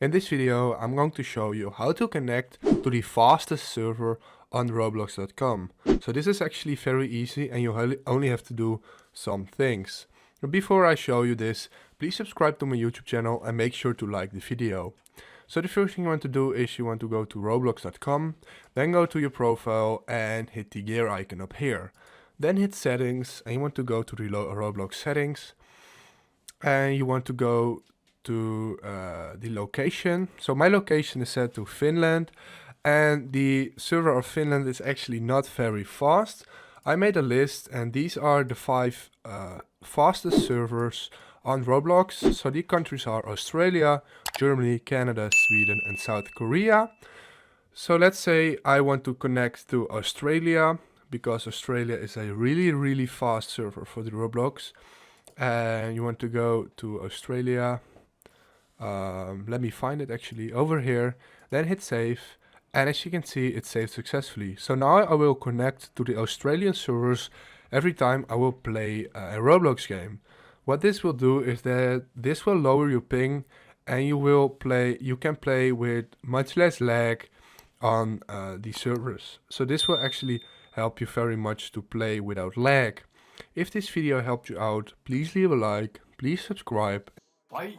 In this video I'm going to show you how to connect to the fastest server on Roblox.com. So this is actually very easy and you only have to do some things. But before I show you this, please subscribe to my YouTube channel and make sure to like the video. So the first thing you want to do is you want to go to Roblox.com, then go to your profile and hit the gear icon up here. Then hit settings and you want to go to the Roblox settings and you want to go to the location. So my location is set to Finland and the server of Finland is actually not very fast. I made a list and these are the 5 fastest servers on Roblox. So the countries are Australia, Germany, Canada, Sweden and South Korea. So let's say I want to connect to Australia because Australia is a really fast server for the Roblox. And you want to go to Australia. Let me find it actually over here, then hit save, and as you can see it saved successfully. So now I will connect to the Australian servers every time I will play a Roblox game. What this will do is that this will lower your ping and you can play with much less lag on the servers. So this will actually help you very much to play without lag. If this video helped you out, please leave a like, please subscribe. Bye.